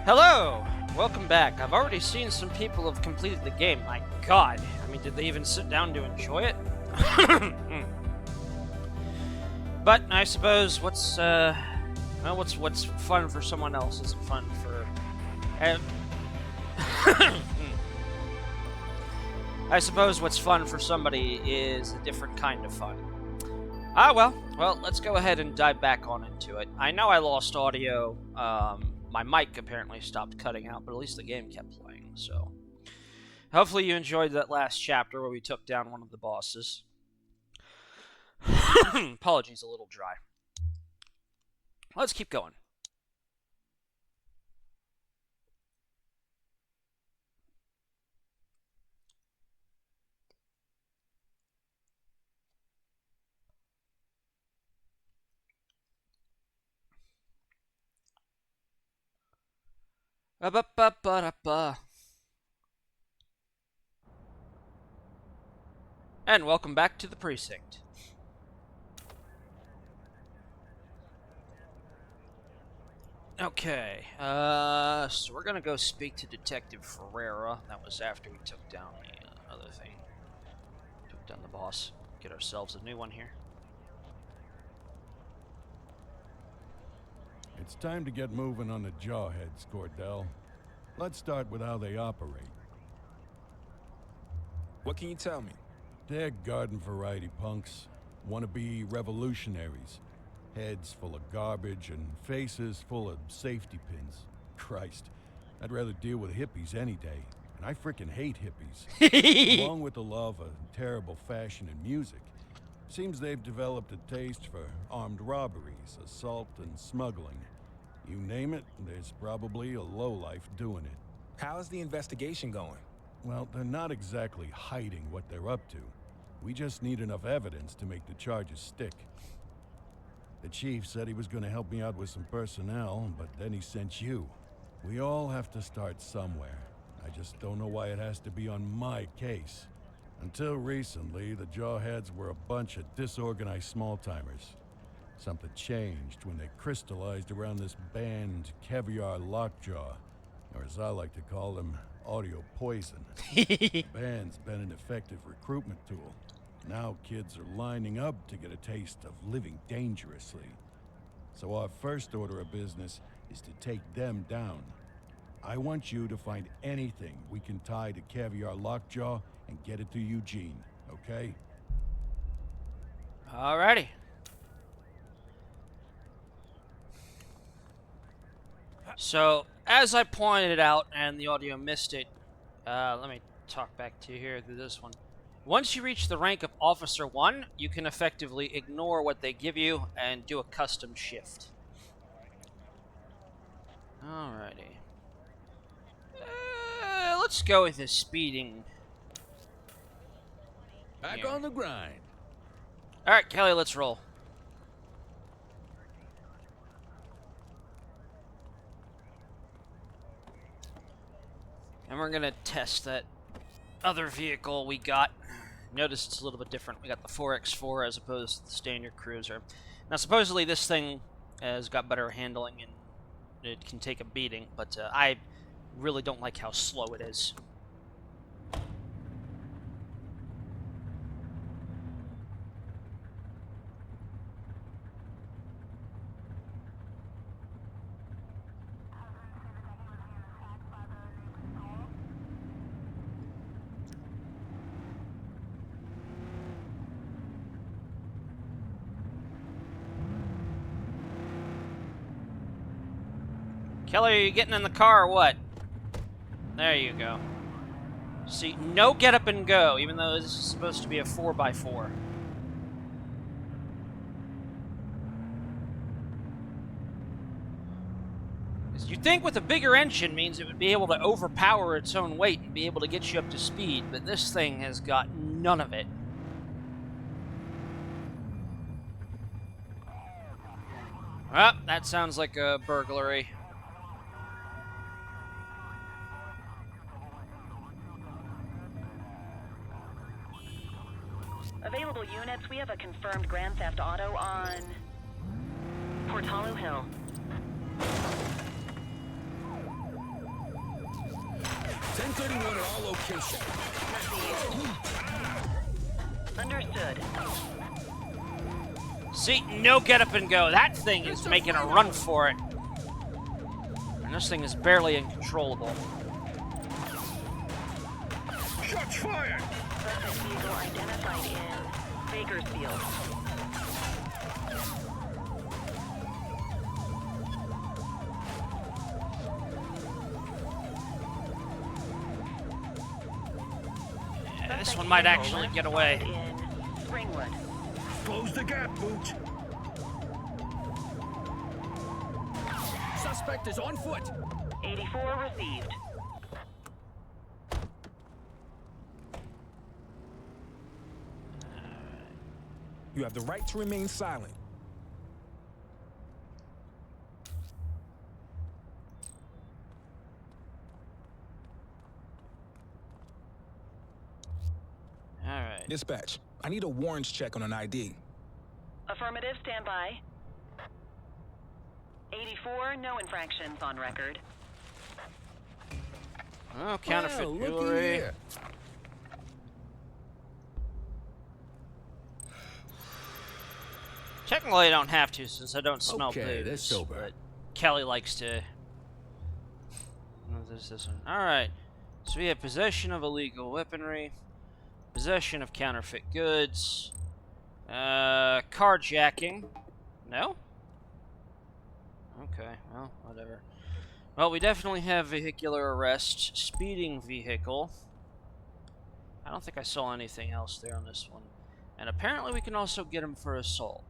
Hello! Welcome back. I've already seen some people have completed the game. My god. I mean, did they even sit down to enjoy it? But I suppose what's fun for someone else isn't fun for... I suppose what's fun for somebody is a different kind of fun. Well, let's go ahead and dive back on into it. I know I lost audio, my mic apparently stopped cutting out, but at least the game kept playing, so... Hopefully you enjoyed that last chapter where we took down one of the bosses. Apologies, a little dry. Let's keep going. And welcome back to the Precinct. Okay, so we're gonna go speak to Detective Ferreira. That was after we took down the other thing. Took down the boss. Get ourselves a new one here. It's time to get moving on the Jawheads, Cordell. Let's start with how they operate. What can you tell me? They're garden variety punks. Wannabe revolutionaries. Heads full of garbage and faces full of safety pins. Christ, I'd rather deal with hippies any day. And I frickin' hate hippies. Along with the love of terrible fashion and music. Seems they've developed a taste for armed robberies, assault, and smuggling. You name it, there's probably a lowlife doing it. How's the investigation going? Well, they're not exactly hiding what they're up to. We just need enough evidence to make the charges stick. The chief said he was going to help me out with some personnel, but then he sent you. We all have to start somewhere. I just don't know why it has to be on my case. Until recently, the Jawheads were a bunch of disorganized small-timers. Something changed when they crystallized around this band, Caviar Lockjaw, or as I like to call them, Audio Poison. The band's been an effective recruitment tool. Now kids are lining up to get a taste of living dangerously. So our first order of business is to take them down. I want you to find anything we can tie to Caviar Lockjaw and get it to Eugene, okay? Alrighty. So, as I pointed out, and the audio missed it, let me talk back to you here through this one. Once you reach the rank of Officer 1, you can effectively ignore what they give you and do a custom shift. Alrighty. Let's go with the speeding. Back on the grind. Alright, Kelly, let's roll. And we're gonna test that other vehicle we got. Notice it's a little bit different. We got the 4x4 as opposed to the standard cruiser. Now, supposedly this thing has got better handling and it can take a beating, but I really don't like how slow it is. Kelly, are you getting in the car or what? There you go. See, no get up and go, even though this is supposed to be a 4x4. You'd think with a bigger engine means it would be able to overpower its own weight and be able to get you up to speed, but this thing has got none of it. Well, that sounds like a burglary. Available units, we have a confirmed Grand Theft Auto on Portalo Hill. 1031 at all locations. Understood. See, no get up and go. That thing is making a run for it. And this thing is barely uncontrollable. Shots fired! Suspect vehicle identified in Bakersfield. Yeah, this one might actually get away. In Springwood. Close the gap, Boots. Suspect is on foot. 84 received. You have the right to remain silent. All right. Dispatch, I need a warrants check on an ID. Affirmative, stand by. 84, no infractions on record. Oh, counterfeit Well, looky jewelry. here. Technically, I don't have to since I don't smell Okay, booze. that's sober. But Kelly likes to. What is this one? All right. So we have possession of illegal weaponry, possession of counterfeit goods, carjacking. No. Okay. Well, whatever. Well, we definitely have vehicular arrest, speeding vehicle. I don't think I saw anything else there on this one. And apparently, we can also get him for assault.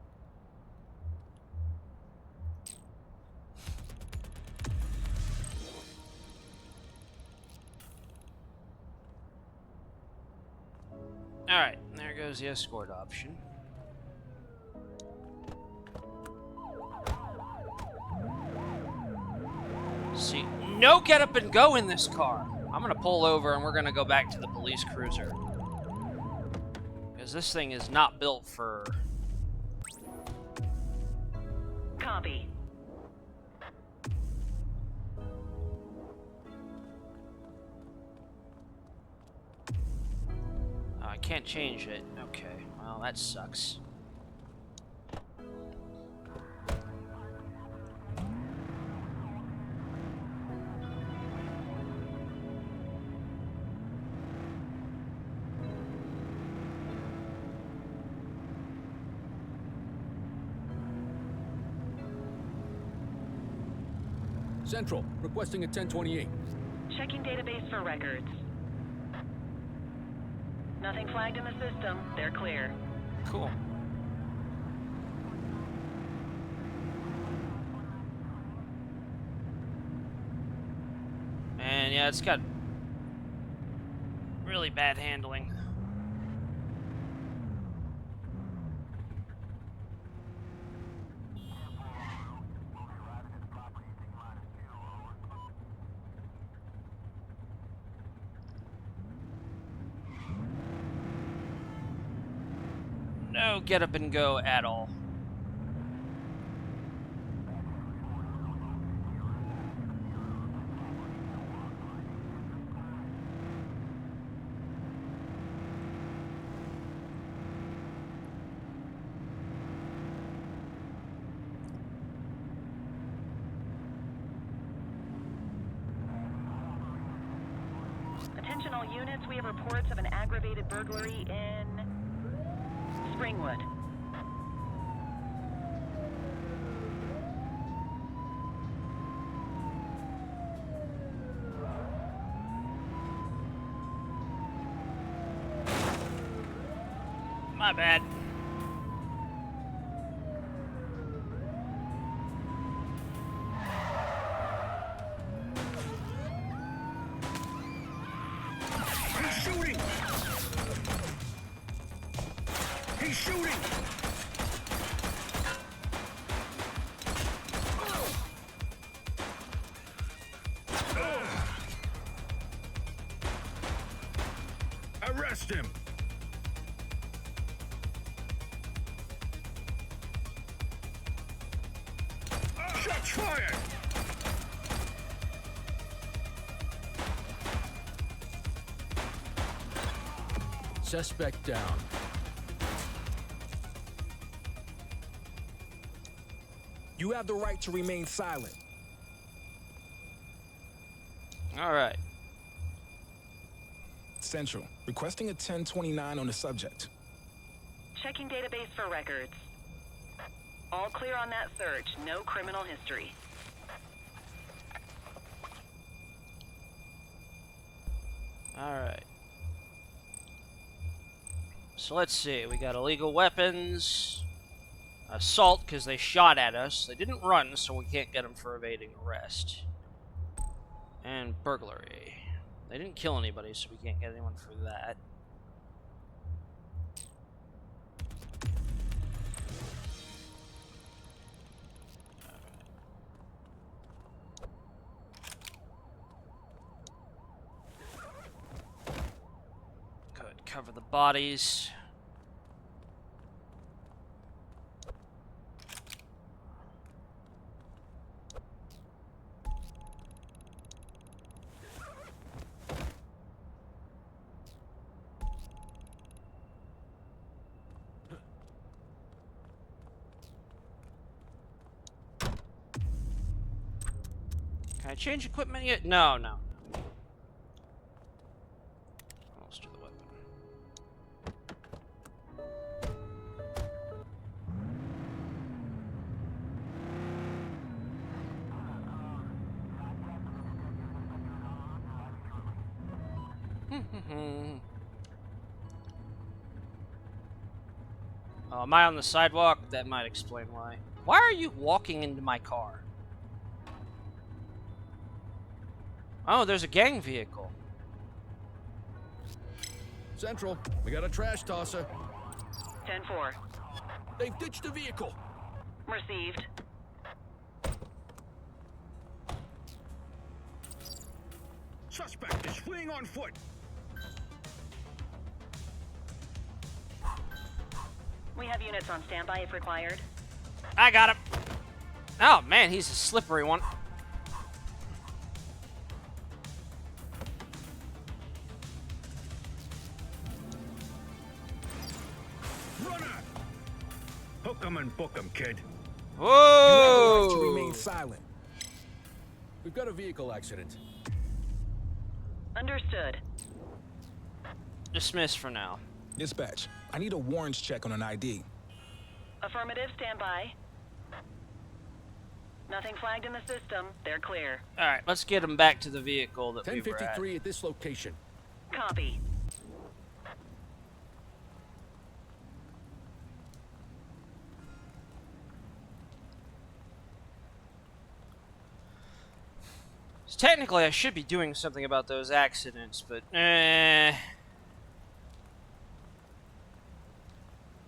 Alright, there goes the escort option. See, no get up and go in this car. I'm gonna pull over and we're gonna go back to the police cruiser. Because this thing is not built for... Copy. Oh, I can't change it. Okay, well, that sucks. Central, requesting a 1028. Checking database for records. Nothing flagged in the system. They're clear. Cool. And yeah, it's got really bad handling. No get up and go at all. Attention all units, we have reports of an aggravated burglary in Springwood. My bad. He's shooting! He's shooting! Arrest him! Shots fired! Suspect down. You have the right to remain silent. All right. Central, requesting a 1029 on the subject. Checking database for records. All clear on that search. No criminal history. All right. So let's see. We got illegal weapons, assault because they shot at us. They didn't run, so we can't get them for evading arrest, and burglary. They didn't kill anybody, so we can't get anyone for that. Good. Cover the bodies. Can I change equipment yet? No, no. Let's do the weapon. Oh, am I on the sidewalk? That might explain why. Why are you walking into my car? Oh, there's a gang vehicle. Central, we got a trash tosser. 10-4. They've ditched the vehicle. Received. Suspect is fleeing on foot. We have units on standby if required. I got him. Oh, man, he's a slippery one. Runner! Hook 'em and book 'em, kid. You have the right to Whoa! remain silent. We've got a vehicle accident. Understood. Dismissed for now. Dispatch, I need a warrants check on an ID. Affirmative, standby. Nothing flagged in the system. They're clear. All right, let's get him back to the vehicle that we were at. 1053 at this location. Copy. So technically, I should be doing something about those accidents, but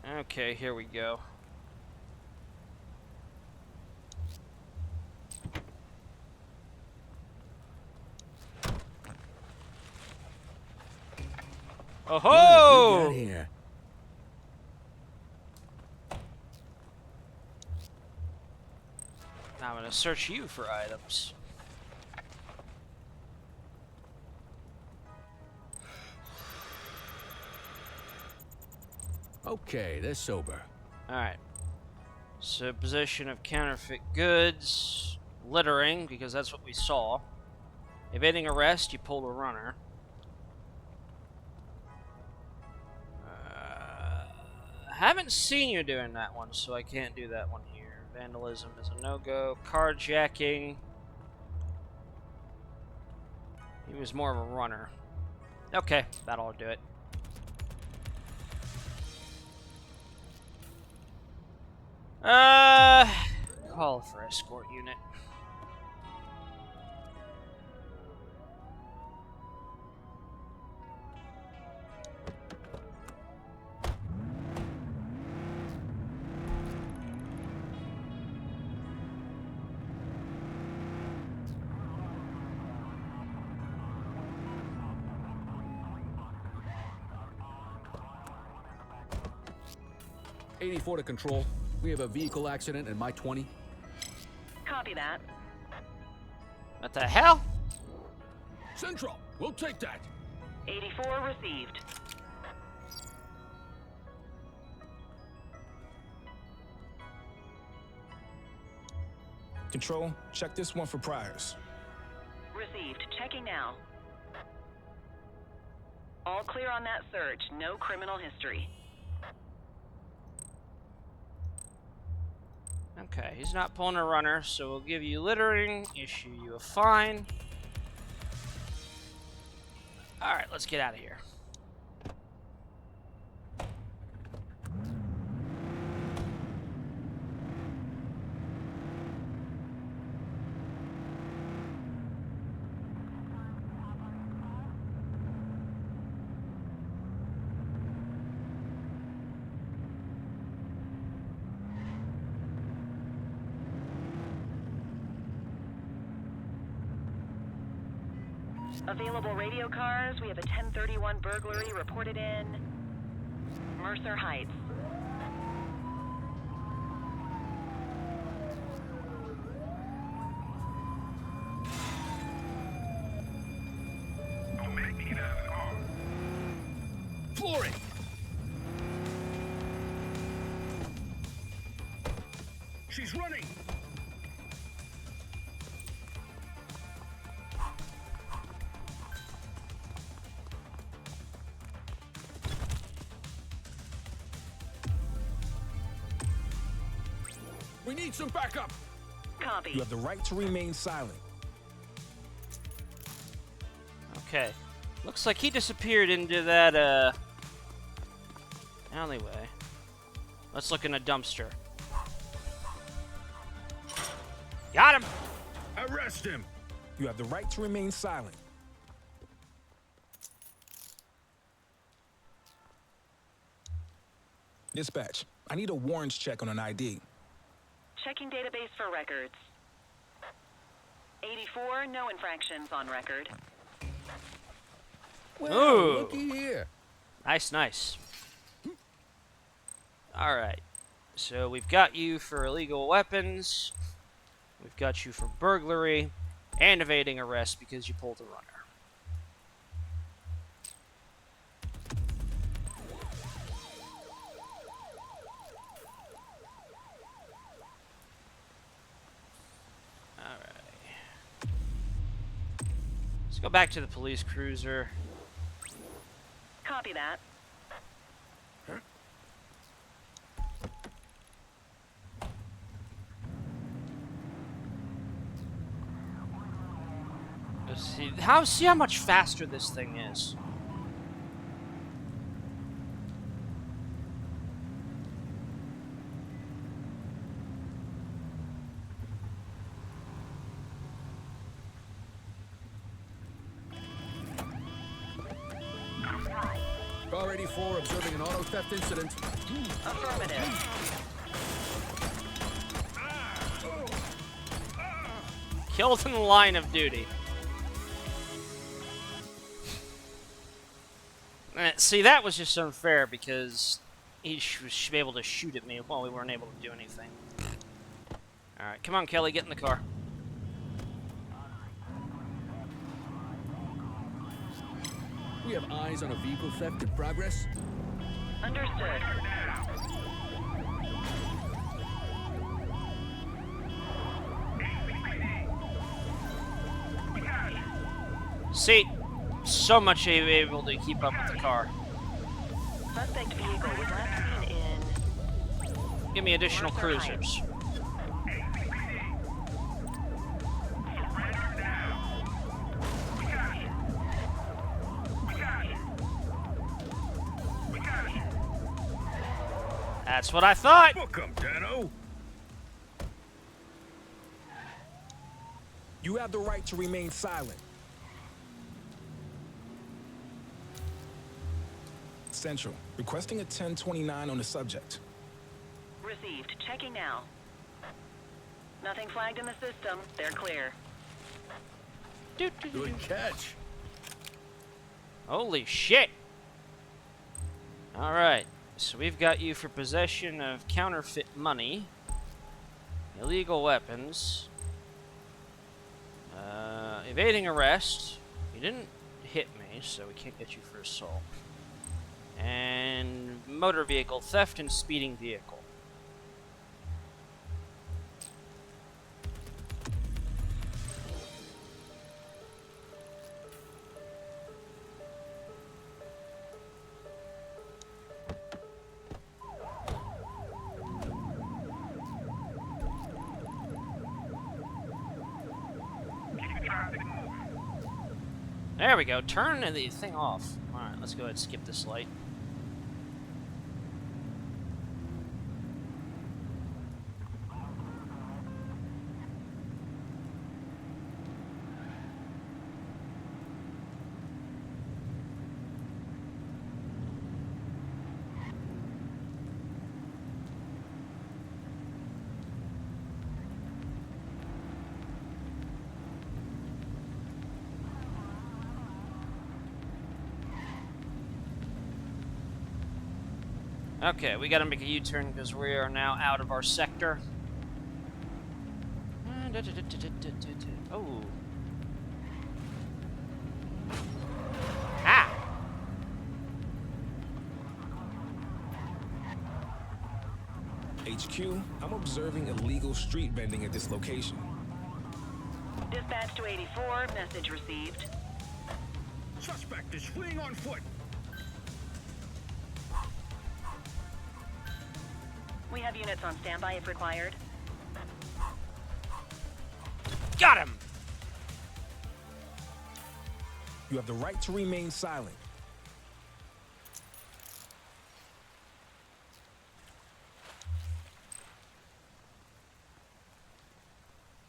Okay, here we go. Oh What have we got ho! here? Now I'm gonna search you for items. Okay, they're sober. Alright. So, possession of counterfeit goods. Littering, because that's what we saw. Evading arrest, you pull a runner. Haven't seen you doing that one, so I can't do that one here. Vandalism is a no-go. Carjacking. He was more of a runner. Okay, that'll do it. Call for escort unit. '84 to control. We have a vehicle accident in my 20. Copy that. What the hell? Central, we'll take that. 84 received. Control, check this one for priors. Received. Checking now. All clear on that search. No criminal history. Okay, he's not pulling a runner, so we'll give you littering, issue you a fine. Alright, let's get out of here. Available radio cars. We have a 1031 burglary reported in Mercer Heights. Floor it! She's running! We need some backup. Copy. You have the right to remain silent. Okay. Looks like he disappeared into that, alleyway. Let's look in a dumpster. Got him! Arrest him! You have the right to remain silent. Dispatch, I need a warrants check on an ID. Checking database for records. 84, no infractions on record. Well, Ooh. looky here. Nice, nice. Alright. So we've got you for illegal weapons. We've got you for burglary. And evading arrest because you pulled a runner. Let's go back to the police cruiser. Copy that. Let's see how much faster this thing is. Car 84 observing an auto theft incident. Affirmative. Killed in the line of duty. See, that was just unfair because he was able to shoot at me while we weren't able to do anything. Alright, come on, Kelly, get in the car. We have eyes on a vehicle theft in progress. Understood. See, so much able to keep up with the car. Suspect vehicle was last seen in... Give me additional Mercer Heights. cruisers. That's what I thought. Book 'em, Dano! You have the right to remain silent. Central, requesting a 1029 on the subject. Received. Checking now. Nothing flagged in the system. They're clear. Good catch. Holy shit. Alright, so we've got you for possession of counterfeit money, illegal weapons, evading arrest. You didn't hit me, so we can't get you for assault. And motor vehicle theft and speeding vehicle. There we go. Turn the thing off. Alright, let's go ahead and skip this light. Okay, we gotta make a U-turn because we are now out of our sector. Oh. Ah! HQ, I'm observing illegal street vending at this location. Dispatch to 84, message received. Suspect is fleeing on foot. We have units on standby if required. Got him! You have the right to remain silent.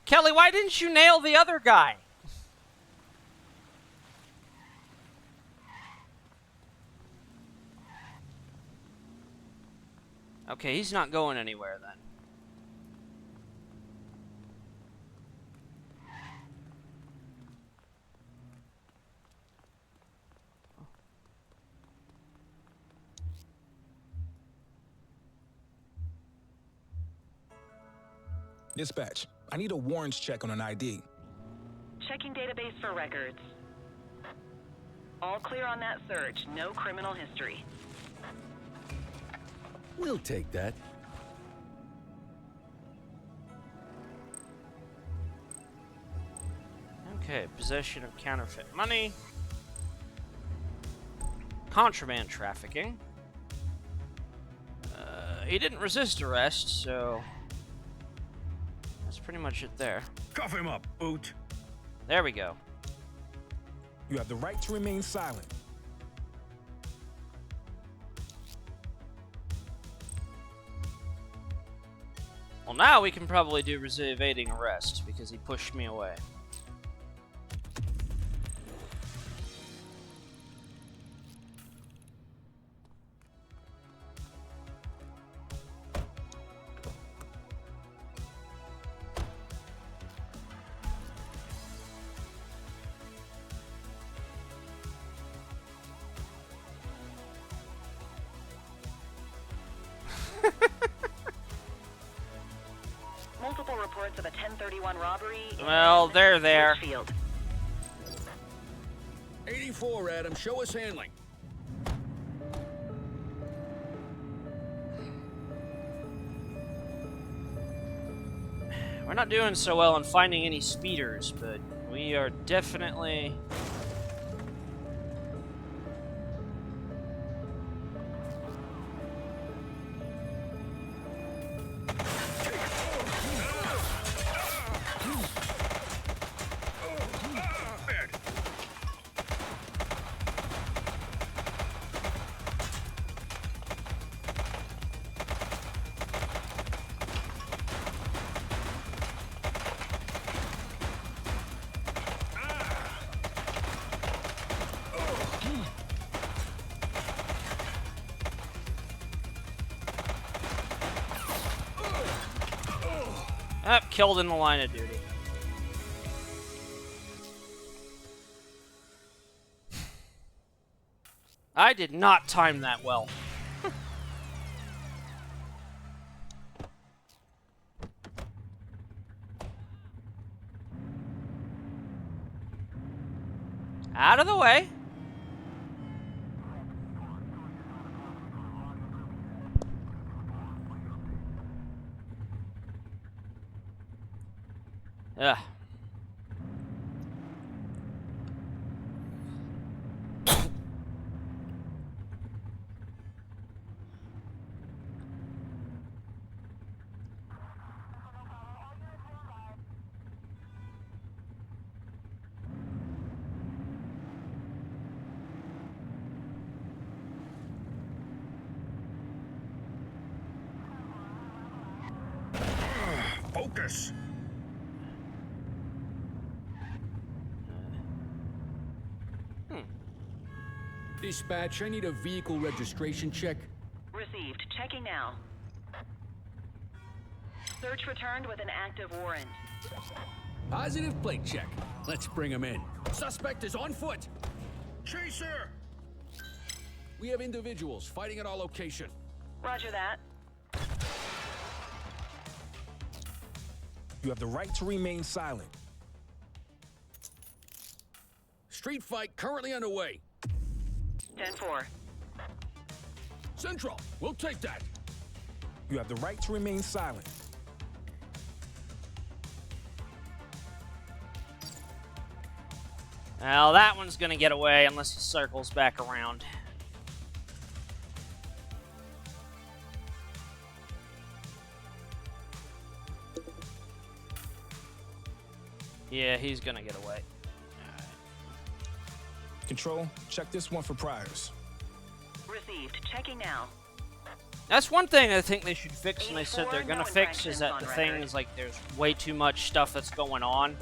Kelly, why didn't you nail the other guy? Okay, he's not going anywhere then. Dispatch, I need a warrants check on an ID. Checking database for records. All clear on that search. No criminal history. We'll take that. Okay, possession of counterfeit money. Contraband trafficking. He didn't resist arrest, so that's pretty much it there. Cuff him up, Boot. There we go. You have the right to remain silent. Well, now we can probably do evading arrest because he pushed me away. Multiple reports of a 1031 robbery. Well, they're there. Field. 84, Adam. Show us handling. We're not doing so well in finding any speeders, but we are definitely... killed in the line of duty. I did not time that well. Out of the way. Ugh. this? Dispatch, I need a vehicle registration check. Received. Checking now. Search returned with an active warrant. Positive plate check. Let's bring him in. Suspect is on foot. Chaser! We have individuals fighting at our location. Roger that. You have the right to remain silent. Street fight currently underway. 10-4. Central, we'll take that. You have the right to remain silent. Well, that one's gonna get away unless he circles back around. Yeah, he's gonna get away. Control, check this one for priors. Received. Checking now. That's one thing I think they should fix, and they said 84, they're gonna no fix, is infractions that on the record. thing is like there's way too much stuff that's going on.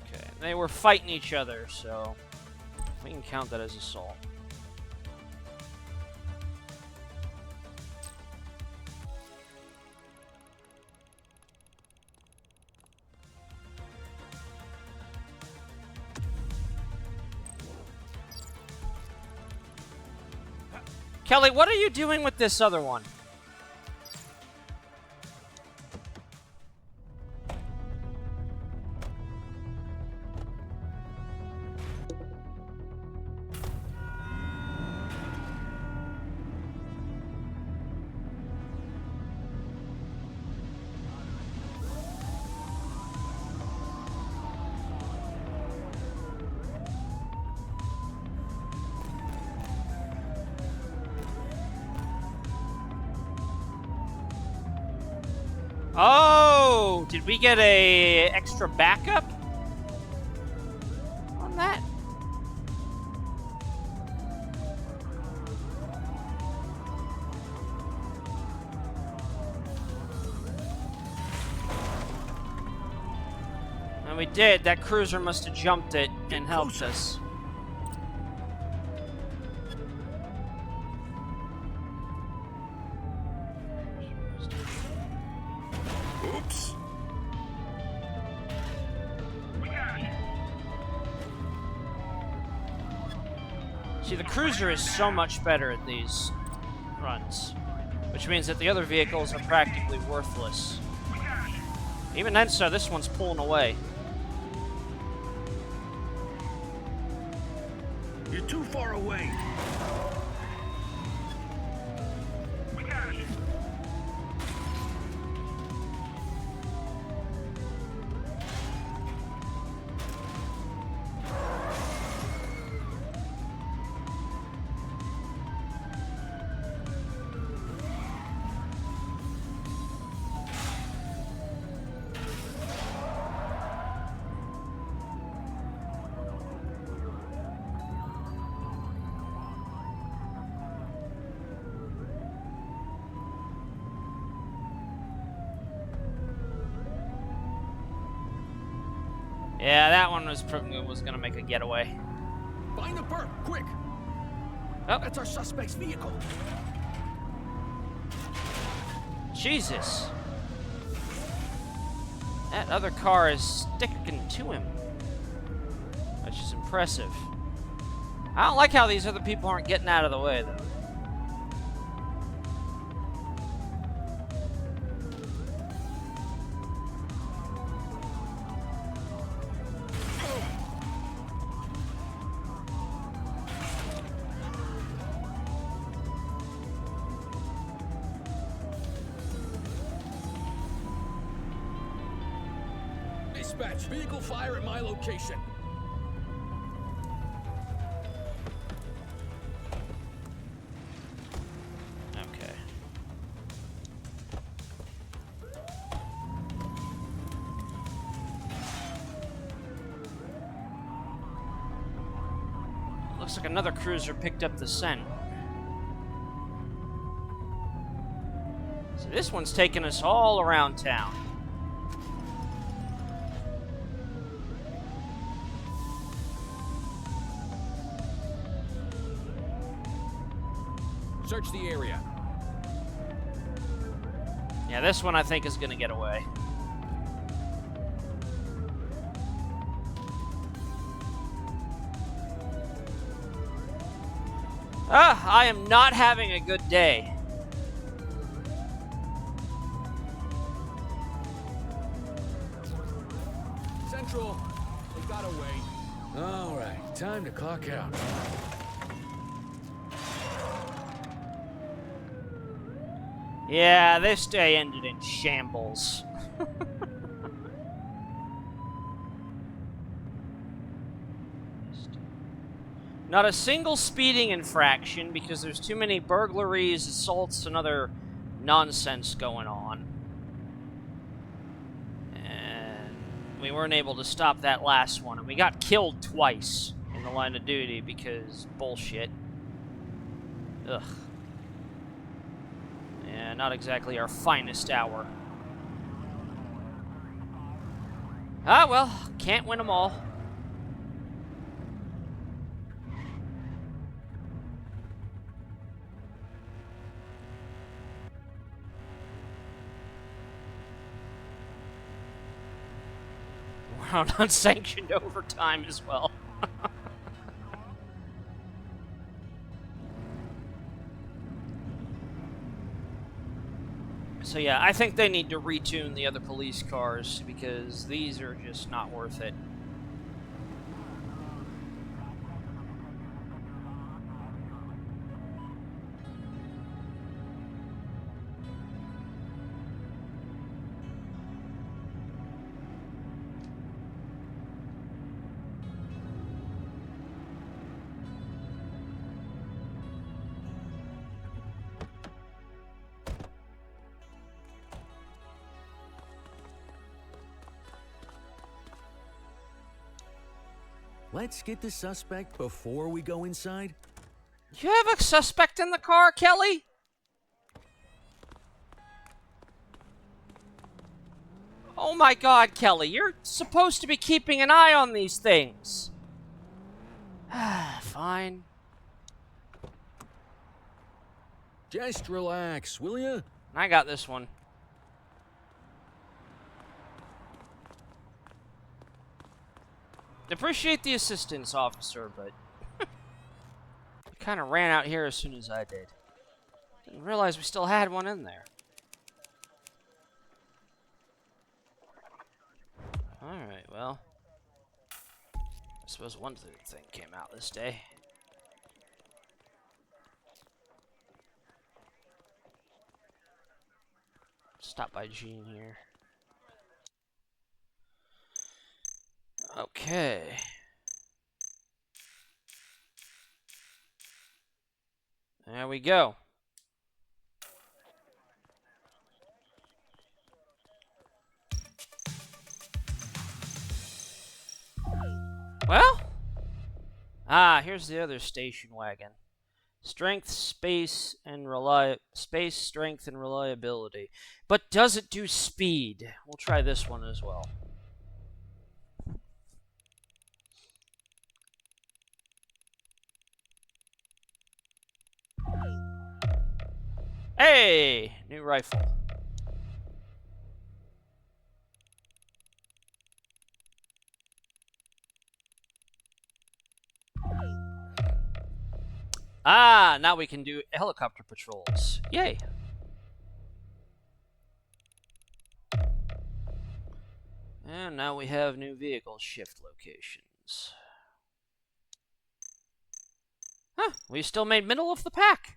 Okay, they were fighting each other, so we can count that as assault. Kelly, what are you doing with this other one? Oh, did we get a extra backup on that? And we did. That cruiser must have jumped it and helped us. Oops. We got it. See, the cruiser is so much better at these runs, which means that the other vehicles are practically worthless. We got it. Even then, so this one's pulling away. You're too far away. We got it. Yeah, that one was gonna make a getaway. Find the perp, quick! Oh, That's our suspect's vehicle. Jesus. That other car is sticking to him, which is impressive. I don't like how these other people aren't getting out of the way, though. Dispatch, vehicle fire at my location. Okay. Looks like another cruiser picked up the scent. So this one's taking us all around town. Search the area. Yeah, this one I think is going to get away. I am not having a good day. Central. They got away. All right, time to clock out. Yeah, this day ended in shambles. Not a single speeding infraction because there's too many burglaries, assaults, and other nonsense going on. And we weren't able to stop that last one. And we got killed twice in the line of duty because bullshit. Ugh. Yeah, not exactly our finest hour. Ah, well, can't win them all. We're on unsanctioned overtime as well. So yeah, I think they need to retune the other police cars because these are just not worth it. Let's get the suspect before we go inside. You have a suspect in the car, Kelly? Oh my God, Kelly, you're supposed to be keeping an eye on these things. Fine. Just relax, will ya? I got this one. Appreciate the assistance, officer, but you kind of ran out here as soon as I did. Didn't realize we still had one in there. Alright, well. I suppose one thing came out this day. Stop by Gene here. Okay. There we go. Well, here's the other station wagon. Strength, space, strength, and reliability. But does it do speed? We'll try this one as well. Hey! New rifle. Now we can do helicopter patrols. Yay! And now we have new vehicle shift locations. Huh, we still made middle of the pack.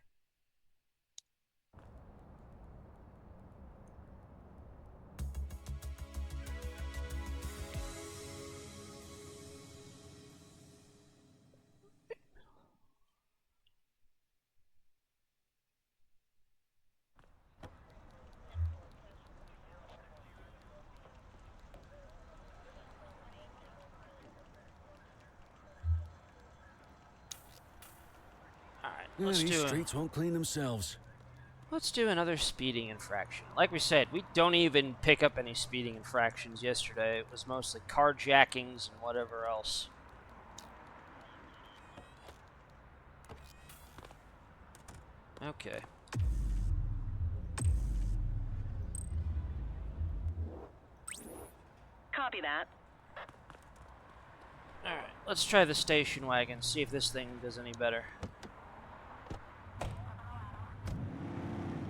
Let's These do it. streets won't clean themselves. Let's do another speeding infraction. Like we said, we don't even pick up any speeding infractions yesterday. It was mostly carjackings and whatever else. Okay. Copy that. Alright, let's try the station wagon, see if this thing does any better.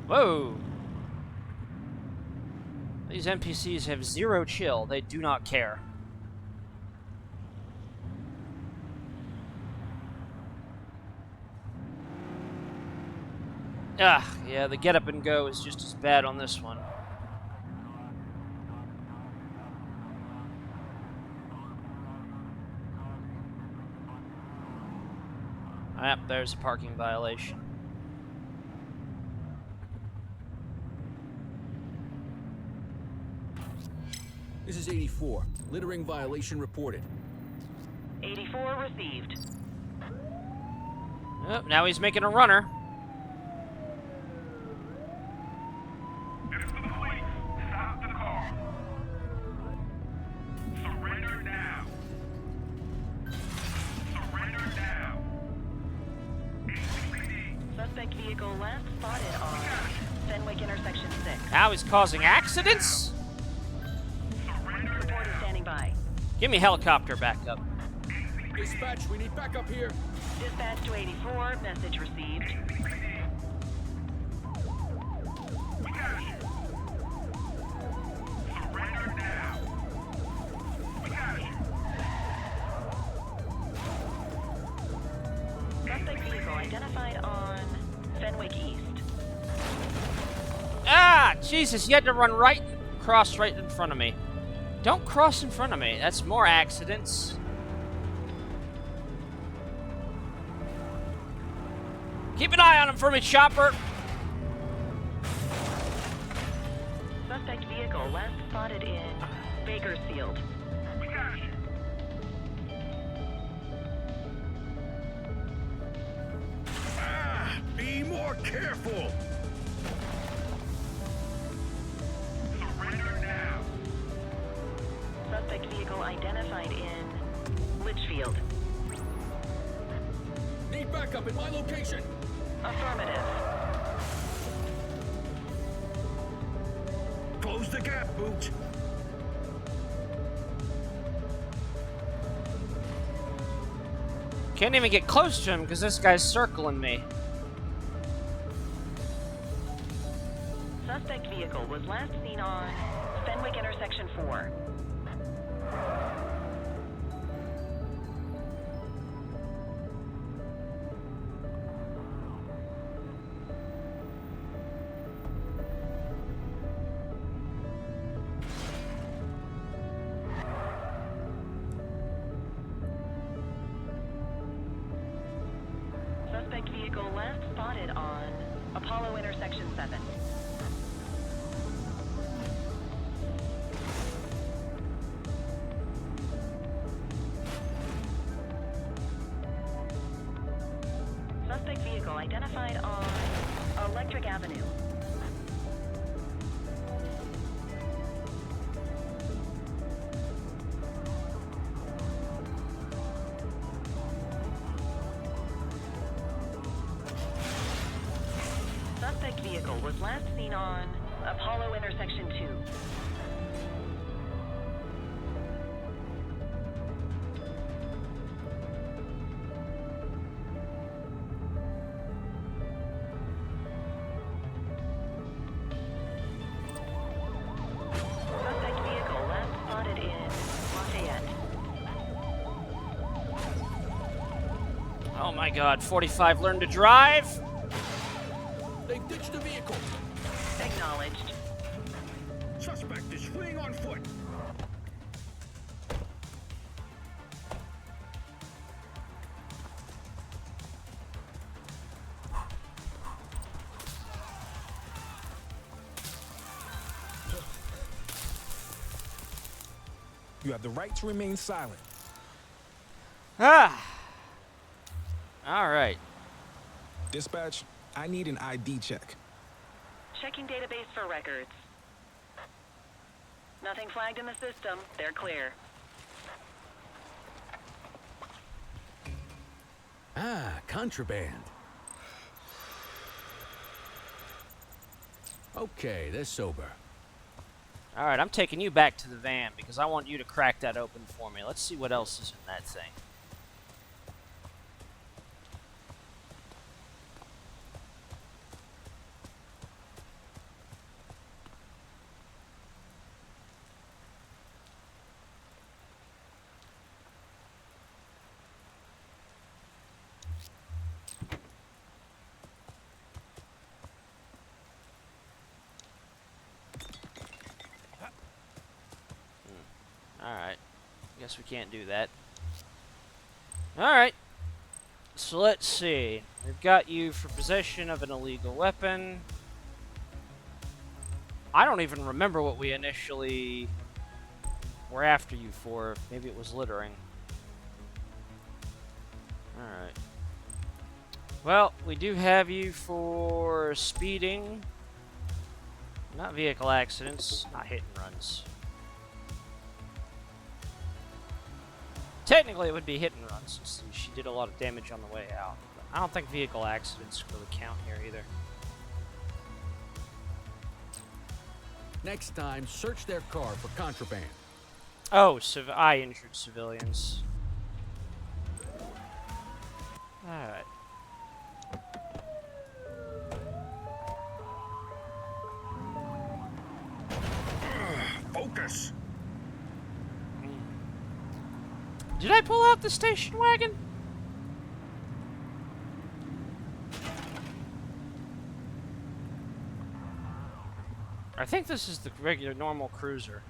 Whoa! These NPCs have zero chill. They do not care. Ah, yeah, the get up and go is just as bad on this one. Yep, there's a parking violation. This is 84. Littering violation reported. 84 received. Oh, now he's making a runner. It's the police. Stop the car. Surrender now. Surrender now. ACPD. Suspect vehicle last spotted on Fenwick intersection 6. Now he's causing accidents? Report is standing by. Give me helicopter backup. Dispatch, we need backup here. Dispatch to 84. Message received. We got you. Surrender now. We got you. Suspect vehicle identified on Fenwick East. Ah, Jesus, you had to run right, cross right in front of me. Don't cross in front of me. That's more accidents. Keep an eye on him for me, chopper. Suspect vehicle last spotted in Bakersfield. We got you. Be more careful. Surrender now. Suspect vehicle identified in Litchfield. Need backup in my location. Affirmative. Close the gap, Booch. Can't even get close to him because this guy's circling me. Suspect vehicle was last seen on Fenwick intersection 4. Suspect vehicle last spotted on Apollo intersection 7. Suspect vehicle identified on Electric Avenue. Suspect vehicle was last seen on Apollo intersection 2. Suspect vehicle last spotted in Lafayette. Oh my god, 45 learn to drive. They've ditched the vehicle. Acknowledged. Suspect is fleeing on foot. You have the right to remain silent. Ah. All right. Dispatch, I need an ID check. Checking database for records. Nothing flagged in the system. They're clear. Ah, contraband. Okay, they're sober. Alright, I'm taking you back to the van because I want you to crack that open for me. Let's see what else is in that thing. Alright. Guess we can't do that. Alright. So let's see. We've got you for possession of an illegal weapon. I don't even remember what we initially were after you for. Maybe it was littering. Alright. Well, we do have you for speeding. Not vehicle accidents, not hit and runs. Technically, it would be hit and runs, since she did a lot of damage on the way out. But I don't think vehicle accidents really count here either. Next time, search their car for contraband. Oh, I injured civilians. Alright. Focus. Did I pull out the station wagon? I think this is the regular normal cruiser.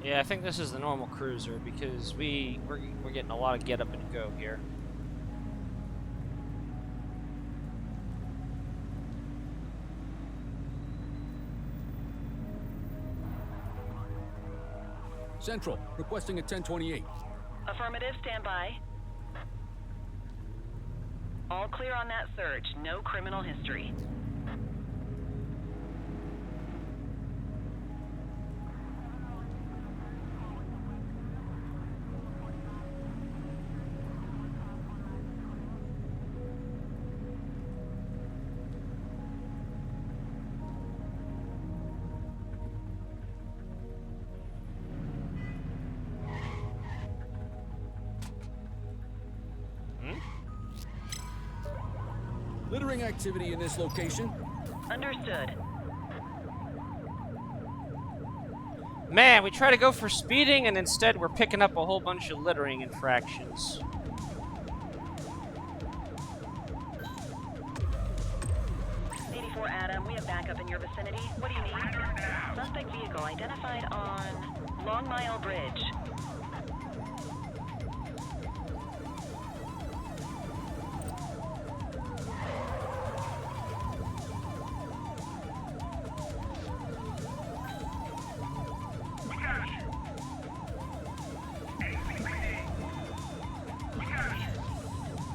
Yeah, I think this is the normal cruiser because we're getting a lot of get up and go here. Central, requesting a 1028. Affirmative, stand by. All clear on that search. No criminal history. Littering activity in this location. Understood. Man, we try to go for speeding and instead we're picking up a whole bunch of littering infractions. Adam, we have backup in your vicinity. What do you need? Suspect vehicle identified on Long Mile Bridge.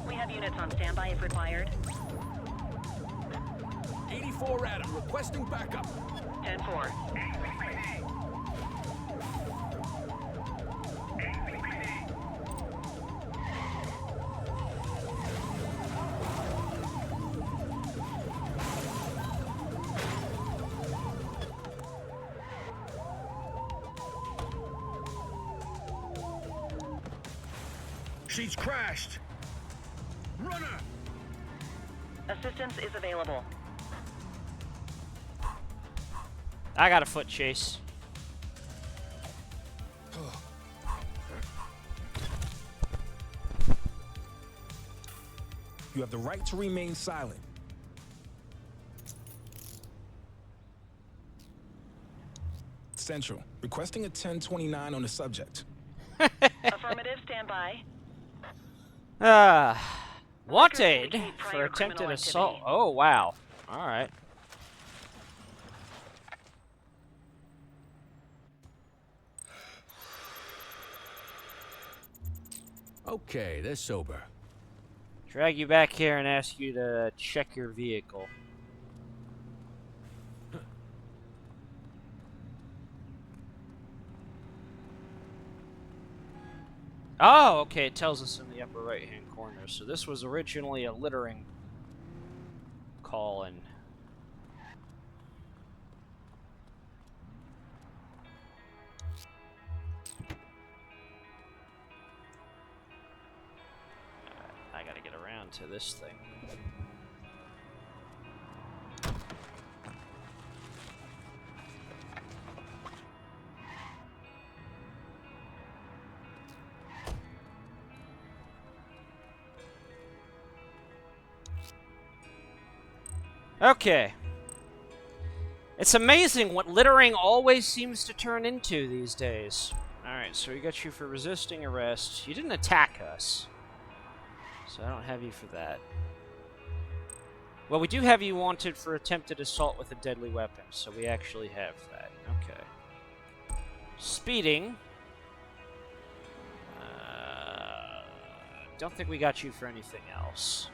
We have units on standby if required. 84 Adam, requesting backup. 10-4. She's crashed. Runner. Assistance is available. I got a foot chase. You have the right to remain silent. Central, requesting a 1029 on the subject. Affirmative, stand by. Wanted indicate for prior attempted criminal assault. activity. Oh, wow. Alright. Okay, they're sober. Drag you back here and ask you to check your vehicle. Oh, okay, it tells us in the upper right-hand corner. So this was originally a littering call, and I gotta get around to this thing. Okay. It's amazing what littering always seems to turn into these days. Alright, so we got you for resisting arrest. You didn't attack us, so I don't have you for that. Well, we do have you wanted for attempted assault with a deadly weapon, so we actually have that. Okay. Speeding. Don't think we got you for anything else.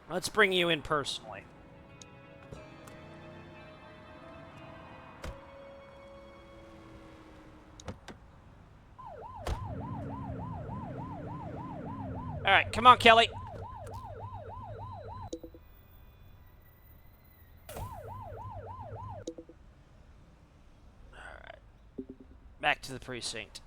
Let's bring you in personally. Alright, come on, Kelly. Alright. Back to the precinct.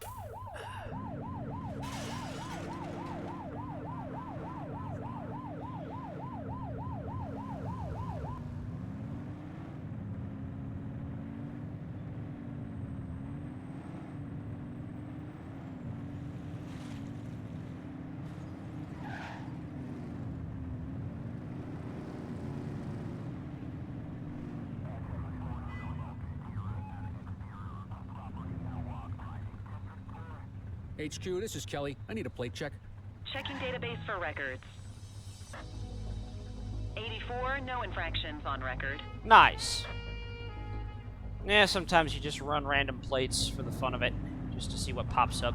HQ, this is Kelly. I need a plate check. Checking database for records. 84, no infractions on record. Nice. Yeah, sometimes you just run random plates for the fun of it, just to see what pops up.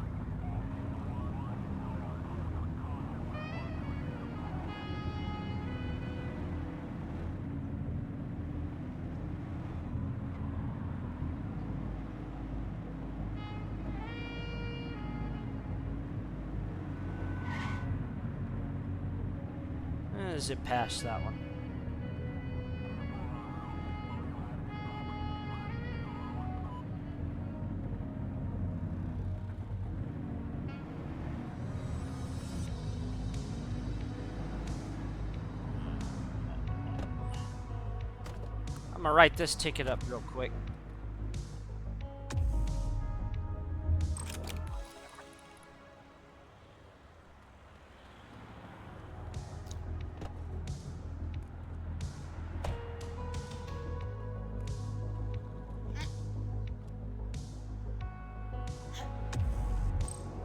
Zip past that one. I'm gonna write this ticket up real quick.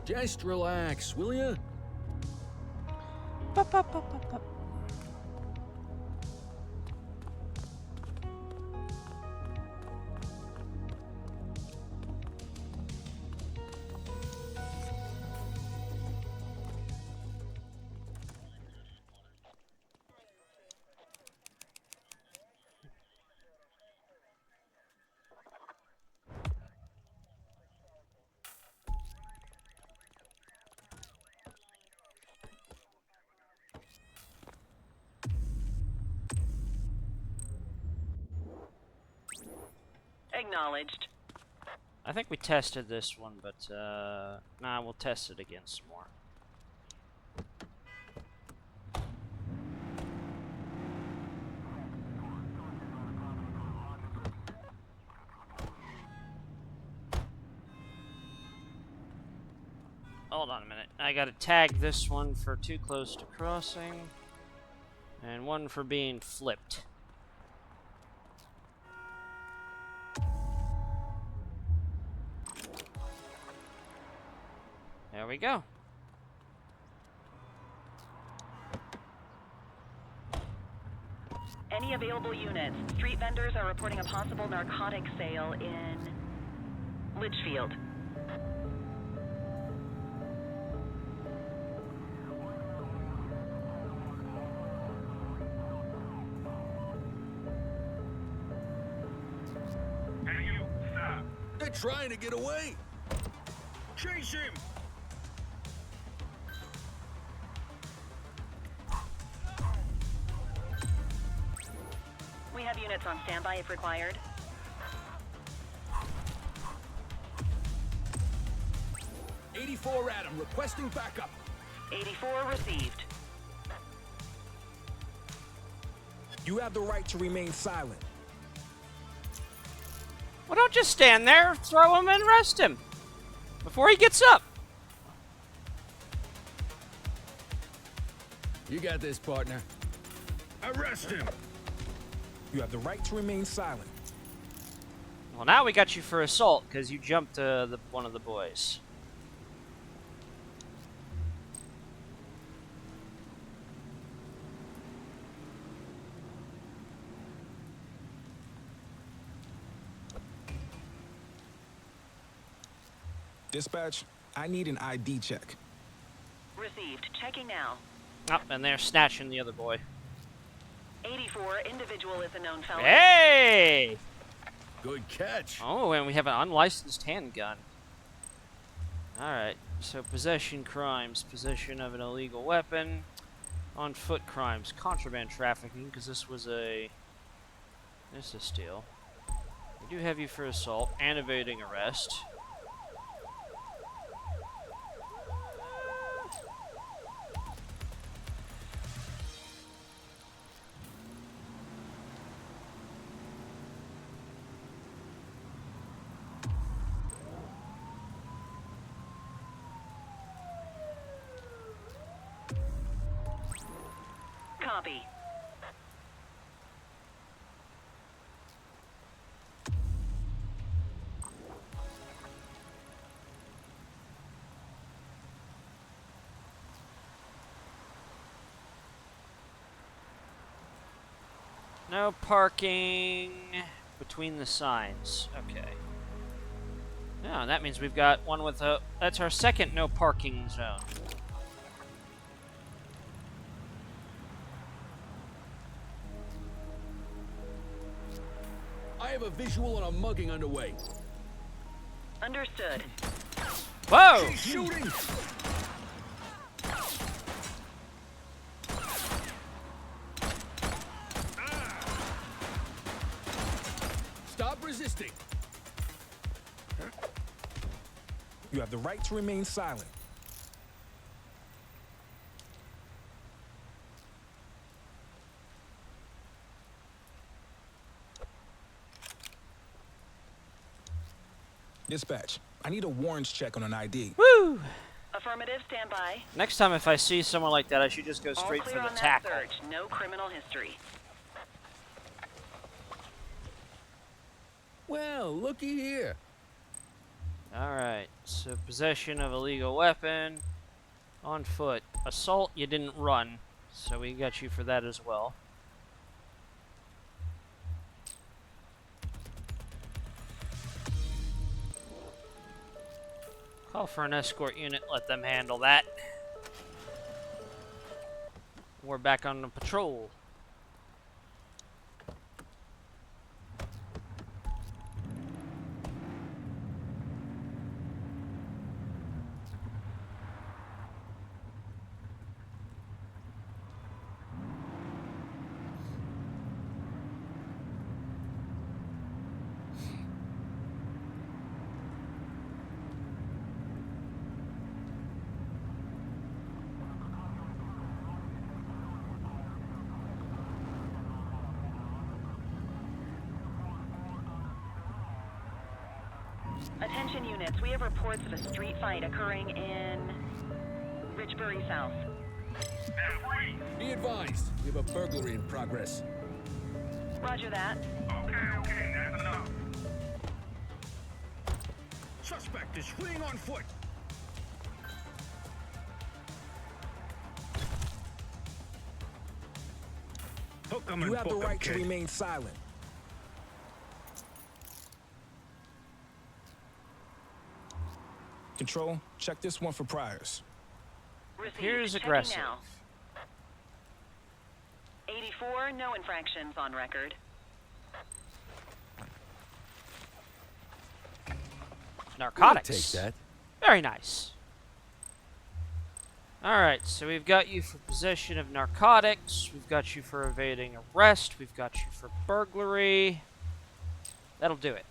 Just relax, will ya? Pop, pop, pop, pop, pop. Acknowledged. I think we tested this one, but nah, we'll test it again some more. Hold on a minute. I gotta tag this one for too close to crossing, and one for being flipped. There we go. Any available units? Street vendors are reporting a possible narcotic sale in Litchfield. Hey, you, stop. They're trying to get away. Chase him! We have units on standby if required. '84 Adam requesting backup. 84 received. You have the right to remain silent. Well, don't just stand there. Throw him and arrest him before he gets up. You got this, partner. Arrest him! You have the right to remain silent. Well, now we got you for assault because you jumped one of the boys. Dispatch, I need an ID check. Received. Checking now. Oh, and they're snatching the other boy. 84 individual is a known felon. Hey! Good catch. Oh, and we have an unlicensed handgun. Alright, so possession crimes, possession of an illegal weapon, on foot crimes, contraband trafficking, because this is a steal. We do have you for assault and evading arrest. Copy. No parking between the signs. Okay. Yeah, that means we've got one with a... That's our second no parking zone. I have a visual on a mugging underway. Understood. Whoa! Shooting! Stop resisting. You have the right to remain silent. Dispatch, I need a warrants check on an ID. Woo! Affirmative, stand by. Next time if I see someone like that, I should just go All straight for clear the on that tackle. search. No criminal history. Well, looky here. Alright, so possession of a legal weapon, on foot. Assault, you didn't run, so we got you for that as well. Call for an escort unit, let them handle that. We're back on the patrol. Attention units, we have reports of a street fight occurring in Richbury South. Be advised, we have a burglary in progress. Roger that. Okay, that's enough. Suspect is fleeing on foot. Hook 'em and You have the book 'em, right to kid. remain silent. Control, check this one for priors. Received. Appears Checking aggressive. now. 84, no infractions on record. Narcotics. Take that. Very nice. Alright, so we've got you for possession of narcotics. We've got you for evading arrest. We've got you for burglary. That'll do it.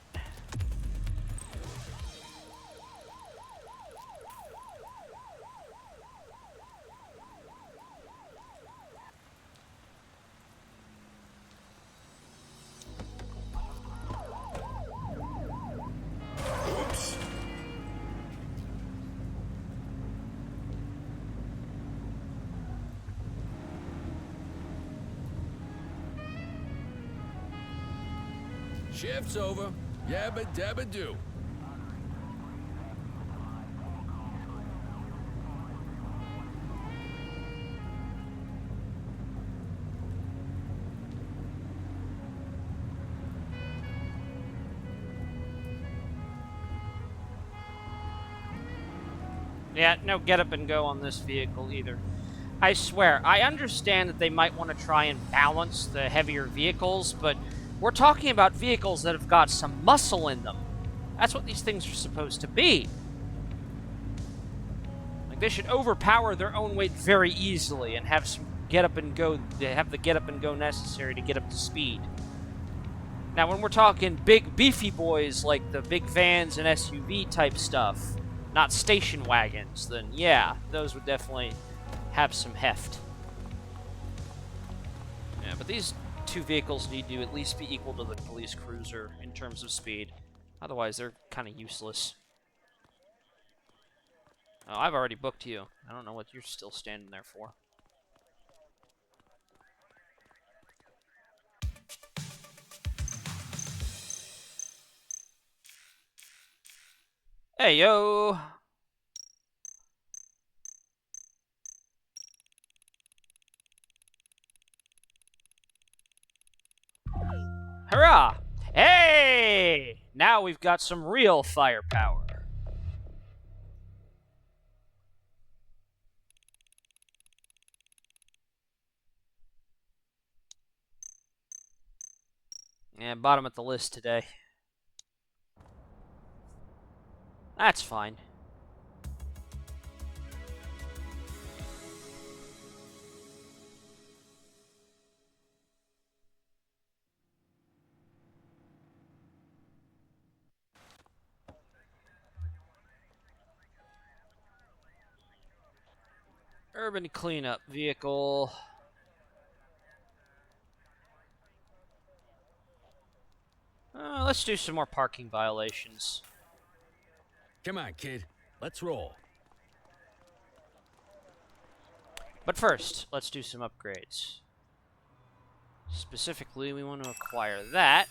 Shift's over. Yabba dabba do. Yeah, no get up and go on this vehicle either. I swear, I understand that they might want to try and balance the heavier vehicles, but we're talking about vehicles that have got some muscle in them. That's what these things are supposed to be. Like, they should overpower their own weight very easily and have some get up and go, have the get up and go necessary to get up to speed. Now, when we're talking big, beefy boys like the big vans and SUV type stuff, not station wagons, then yeah, those would definitely have some heft. Yeah, but these two vehicles need to at least be equal to the police cruiser in terms of speed. Otherwise, they're kind of useless. Oh, I've already booked you. I don't know what you're still standing there for. Hey, yo! Hurrah! Hey! Now we've got some real firepower. Yeah, bottom of the list today. That's fine. Urban cleanup vehicle. Let's do some more parking violations. Come on, kid. Let's roll. But first, let's do some upgrades. Specifically, we want to acquire that.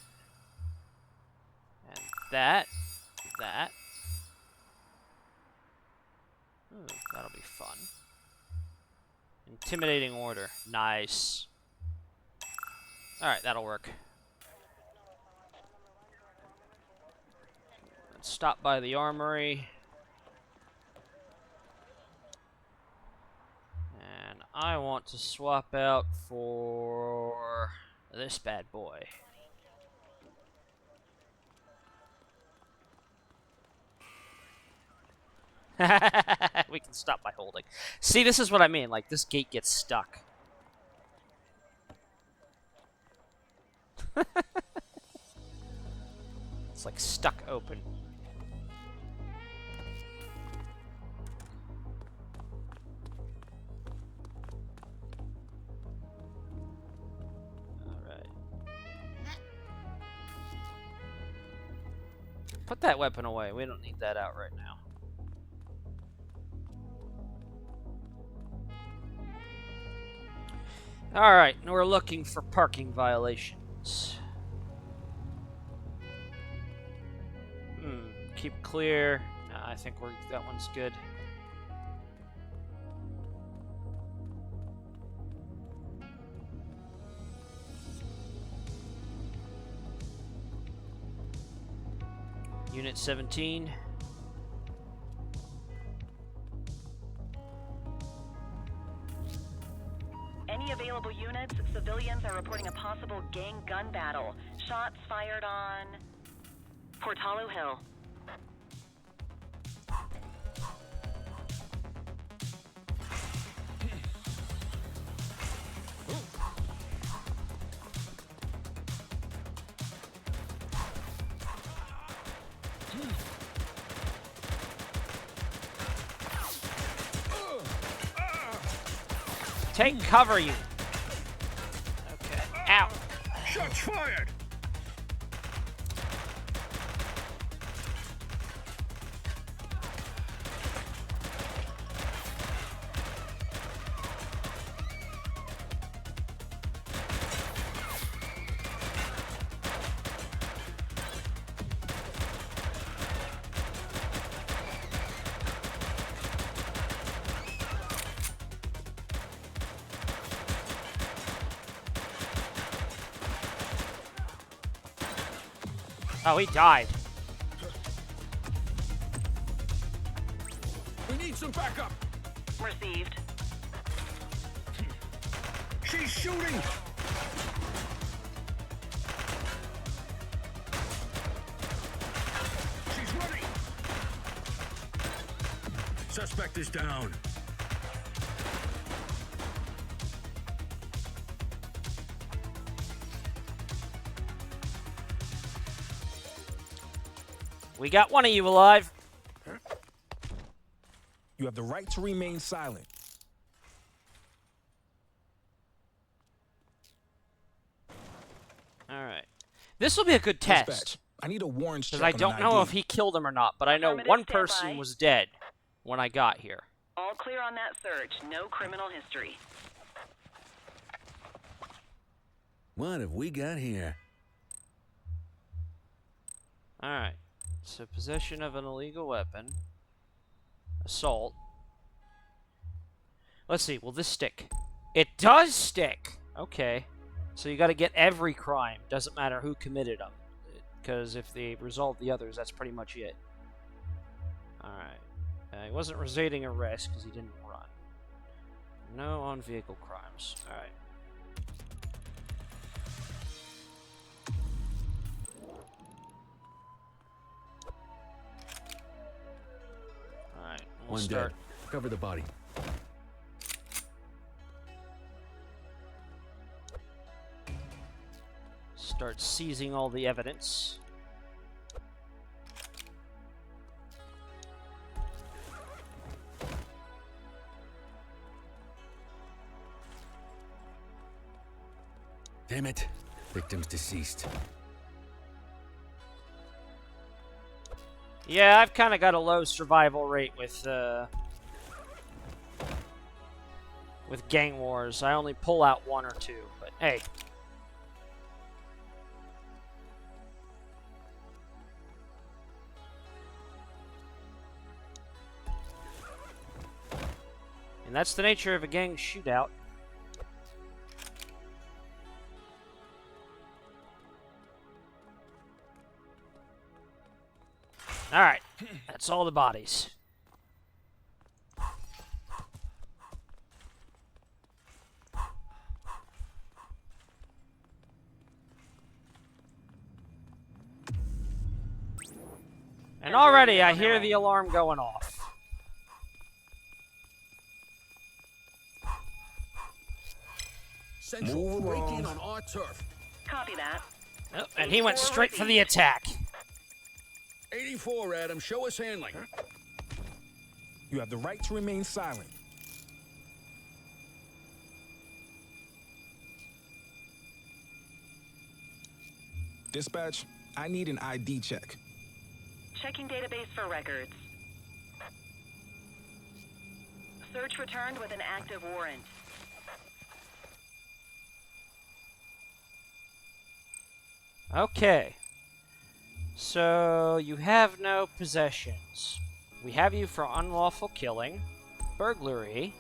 And that. That. Ooh, that'll be fun. Intimidating order. Nice. Alright, that'll work. Let's stop by the armory. And I want to swap out for this bad boy. We can stop by holding. See, this is what I mean. Like, this gate gets stuck. It's like stuck open. Alright. Put that weapon away. We don't need that out right now. Alright, now we're looking for parking violations. Keep clear. I think that one's good. Unit 17. available units. Civilians are reporting a possible gang gun battle. Shots fired on Portalo Hill. Take cover, you. Okay. Ow. Shots fired! Oh, he died. We need some backup. Received. She's shooting! She's running! Suspect is down. We got one of you alive. You have the right to remain silent. All right. This will be a good test. Dispatch, I need a warrant check Because I on don't an know ID. if he killed him or not, but I know Affirmative, one stand person by. was dead when I got here. All clear on that search. No criminal history. What have we got here? All right. So possession of an illegal weapon. Assault. Let's see. Will this stick? It does stick! Okay. So you got to get every crime. Doesn't matter who committed them. Because if they resolve the others, that's pretty much it. Alright. He wasn't residing arrest because he didn't run. No on-vehicle crimes. Alright. Alright. We'll One start. dead. Cover the body. Start seizing all the evidence. Damn it. Victim's deceased. Yeah, I've kind of got a low survival rate with gang wars. I only pull out one or two, but hey. And that's the nature of a gang shootout. Alright, that's all the bodies. And already I hear the alarm going off. Central, Move break along. in on our turf. Copy that. Oh, and he went straight for the attack. 84, Adam. Show us handling. You have the right to remain silent. Dispatch, I need an ID check. Checking database for records. Search returned with an active warrant. Okay. So, you have no possessions. We have you for unlawful killing, burglary,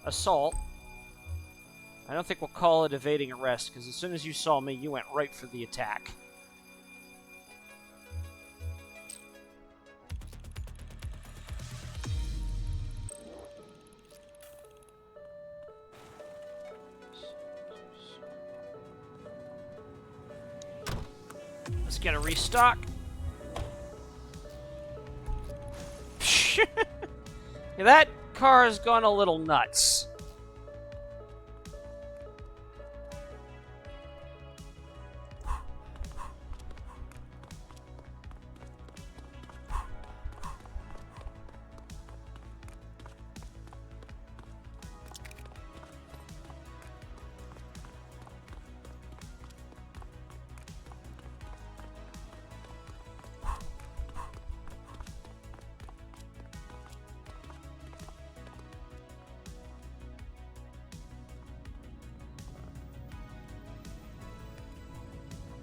assault. I don't think we'll call it evading arrest, because as soon as you saw me, you went right for the attack. Let's get a restock. Yeah, that car has gone a little nuts.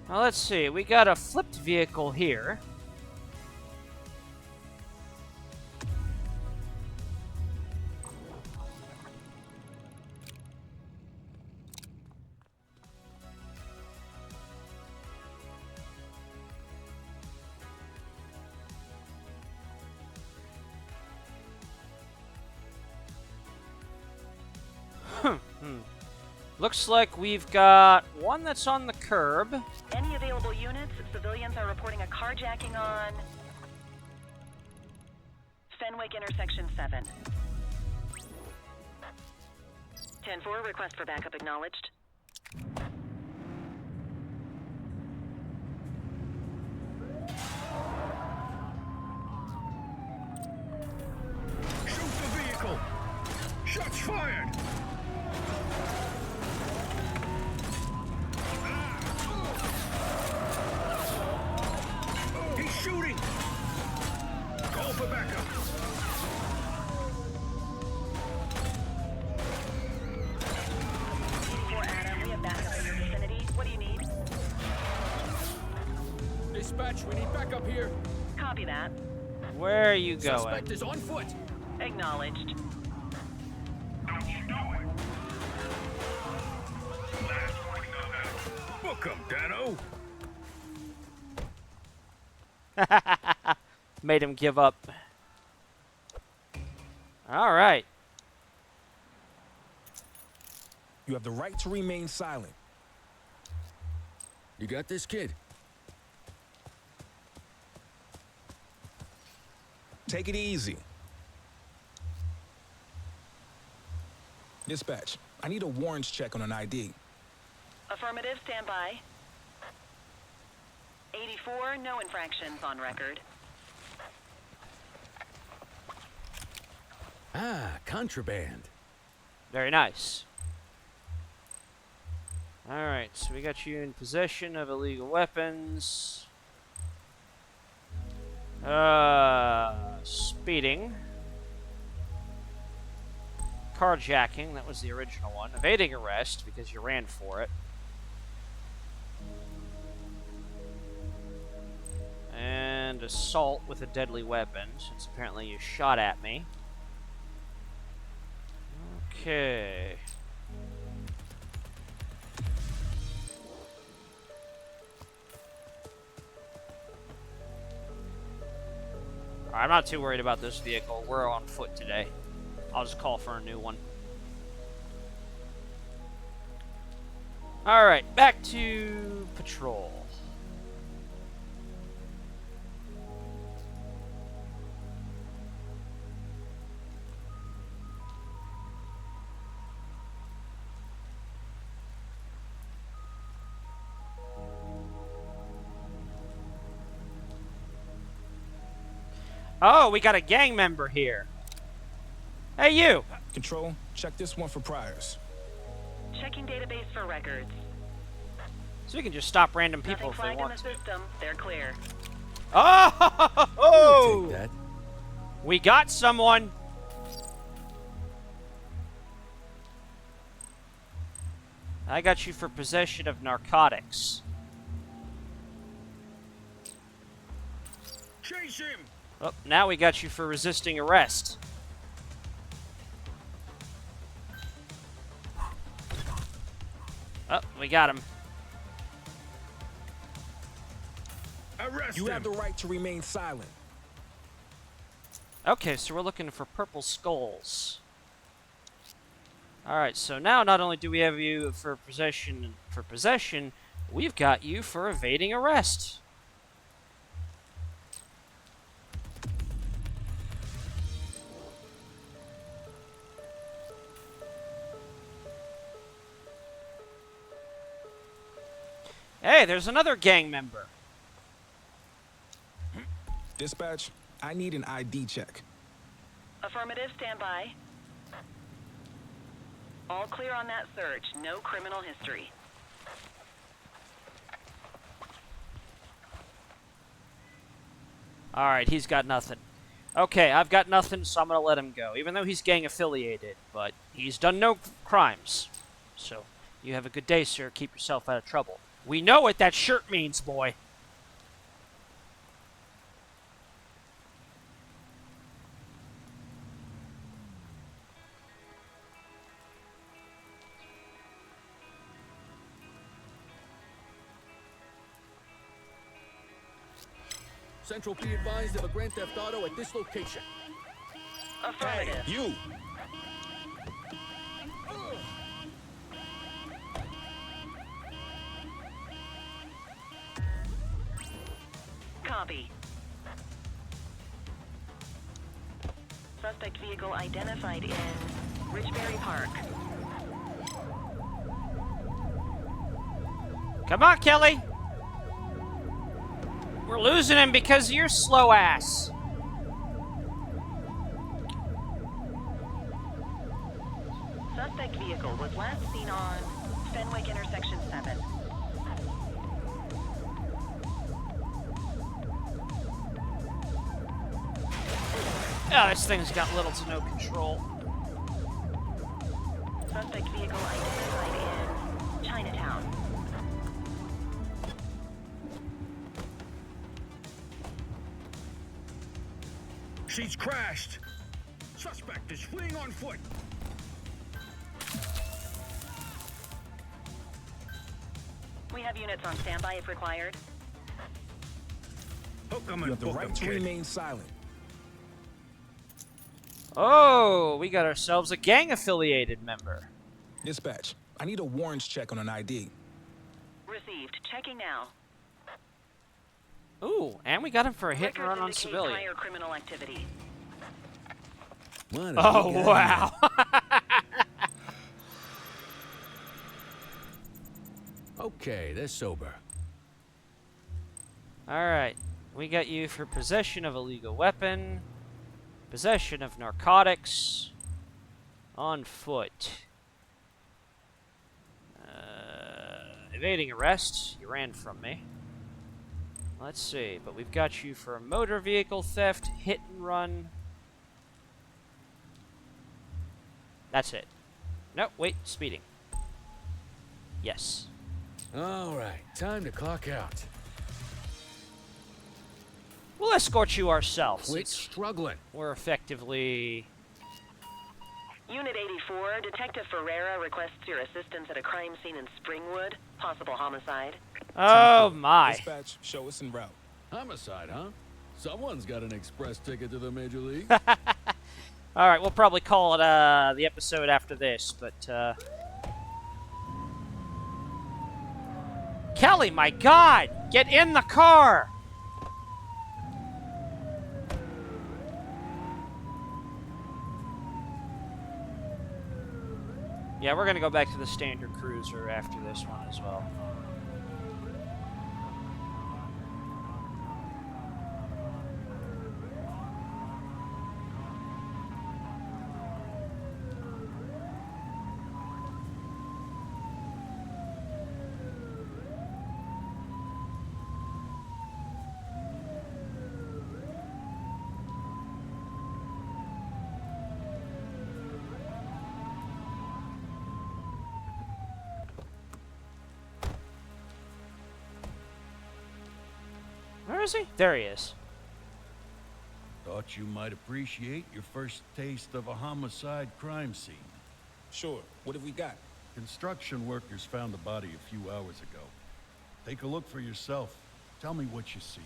Well, let's see. We got a flipped vehicle here. Looks like we've got one that's on the curb. Any available units? Civilians are reporting a carjacking on Fenwick intersection 7. 10-4, request for backup acknowledged. Shoot the vehicle! Shots fired! He's shooting! Call for backup! Adam, we have backup in your vicinity. What do you need? Dispatch, we need backup here. Copy that. Where are you going? Suspect is on foot. Acknowledged. Don't you know it? Last warning on that. Book 'em, Dano. Made him give up. All right. You have the right to remain silent. You got this, kid? Take it easy. Dispatch, I need a warrants check on an ID. Affirmative, stand by. 84, no infractions on record. Ah, contraband. Very nice. Alright, so we got you in possession of illegal weapons. Speeding. Carjacking, that was the original one. Evading arrest, because you ran for it. And assault with a deadly weapon, since apparently you shot at me. Okay. I'm not too worried about this vehicle. We're on foot today. I'll just call for a new one. Alright, back to patrol. Oh, we got a gang member here. Hey, you! Control, check this one for priors. Checking database for records. So we can just stop random people Nothing if we flagged in want the to. system. They're clear. Oh! Take that. We got someone. I got you for possession of narcotics. Chase him! Oh, now we got you for resisting arrest. Oh, we got him. Arrest You him! have the right to remain silent. Okay, so we're looking for purple skulls. Alright, so now not only do we have you for possession, we've got you for evading arrest. Hey, there's another gang member. Dispatch, I need an ID check. Affirmative, stand by. All clear on that search. No criminal history. Alright, he's got nothing. Okay, I've got nothing, so I'm gonna let him go. Even though he's gang affiliated, but he's done no crimes. So, you have a good day, sir. Keep yourself out of trouble. We know what that shirt means, boy. Central, be advised of a Grand Theft Auto at this location. Affirmative. You! Copy. Suspect vehicle identified in Richberry Park. Come on, Kelly. We're losing him because of your slow ass. Suspect vehicle was last seen on Fenwick Intersection 7. Oh, this thing's got little to no control. Suspect vehicle identified in Chinatown. She's crashed. Suspect is fleeing on foot. We have units on standby if required. Hook 'em You and have the book right 'em, to kid. remain silent. Oh, we got ourselves a gang-affiliated member. Dispatch, I need a warrants check on an ID. Received. Checking now. Ooh, and we got him for a hit and Records run on indicate civilian. prior criminal activity. What a Oh, big wow. Okay, they're sober. Alright, we got you for possession of a legal weapon, possession of narcotics, on foot. Evading arrest, you ran from me. Let's see, but we've got you for motor vehicle theft, hit and run. That's it. No, wait, speeding. Yes. All right, time to clock out. We'll escort you ourselves. Quit since struggling. we're effectively... Unit 84, Detective Ferreira requests your assistance at a crime scene in Springwood. Possible homicide. Oh, my. Dispatch, show us en route. Homicide, huh? Someone's got an express ticket to the Major League. Alright, we'll probably call it the episode after this, but... Kelly, my God! Get in the car! Yeah, we're gonna go back to the standard cruiser after this one as well. Where is he? There he is. Thought you might appreciate your first taste of a homicide crime scene. Sure, what have we got? Construction workers found the body a few hours ago. Take a look for yourself. Tell me what you see.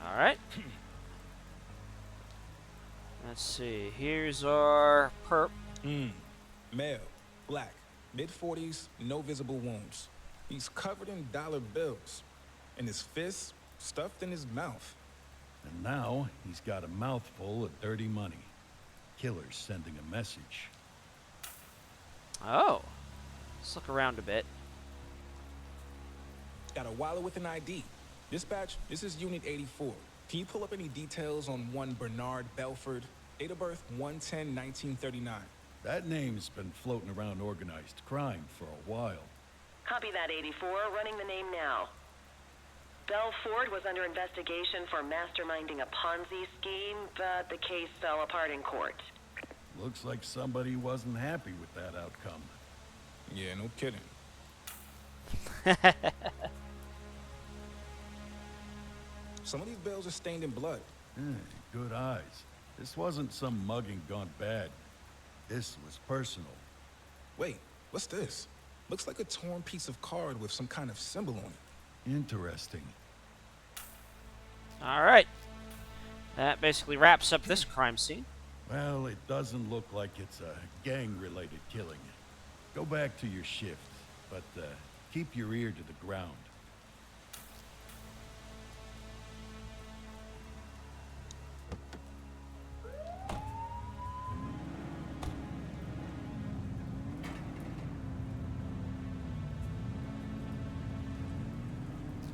Alright. Let's see. Here's our perp. Male, black, mid-40s, no visible wounds. He's covered in dollar bills, and his fists stuffed in his mouth. And now he's got a mouthful of dirty money. Killer's sending a message. Oh. Let's look around a bit. Got a wallet with an ID. Dispatch, this is Unit 84. Can you pull up any details on one Bernard Belford? Date of birth 1/10/1939. That name's been floating around organized crime for a while. Copy that, 84. Running the name now. Belford was under investigation for masterminding a Ponzi scheme, but the case fell apart in court. Looks like somebody wasn't happy with that outcome. Yeah, no kidding. Some of these bills are stained in blood. Good eyes. This wasn't some mugging gone bad. This was personal. Wait, what's this? Looks like a torn piece of card with some kind of symbol on it. Interesting. All right. That basically wraps up this crime scene. Well, it doesn't look like it's a gang-related killing. Go back to your shift, but keep your ear to the ground.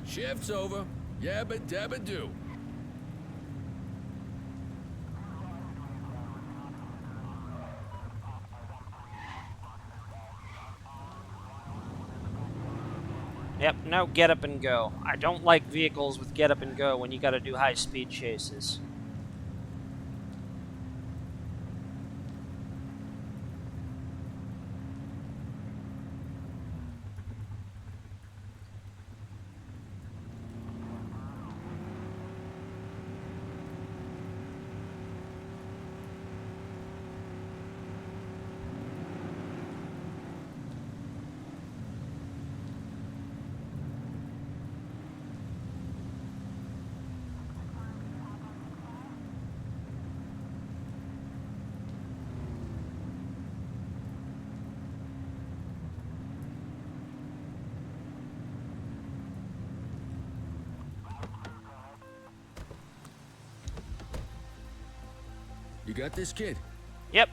Shift's over. Yabba dabba do. Yep, no get up and go. I don't like vehicles with get up and go when you gotta do high-speed chases. You got this, kid? Yep.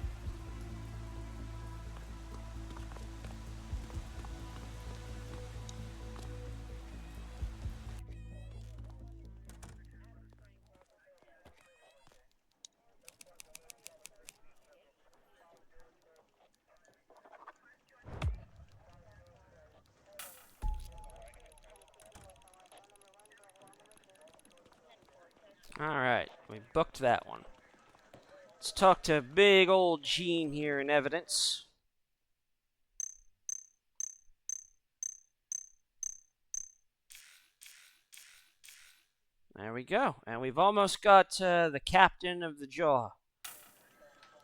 All right, we booked that one. Let's talk to big old Gene here in evidence. There we go. And we've almost got the captain of the jaw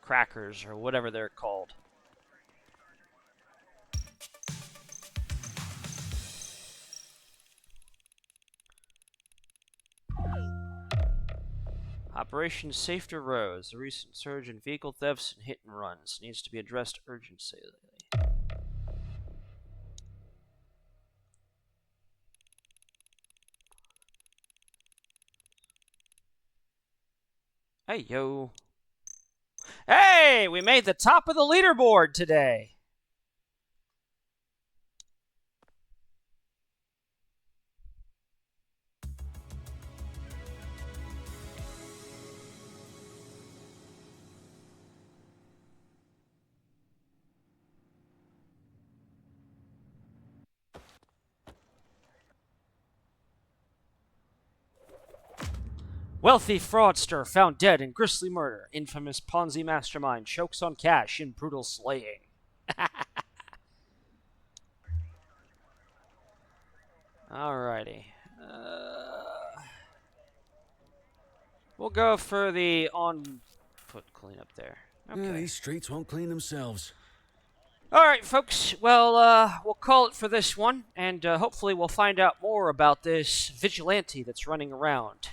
crackers, or whatever they're called. Operation Safety Rose. The recent surge in vehicle thefts and hit and runs needs to be addressed urgently. Hey, yo. Hey, we made the top of the leaderboard today. Wealthy fraudster found dead in grisly murder. Infamous Ponzi mastermind chokes on cash in brutal slaying. Alrighty. We'll go for the on-foot cleanup there. Okay. Yeah, these streets won't clean themselves. Alright, folks. Well, we'll call it for this one, and hopefully we'll find out more about this vigilante that's running around.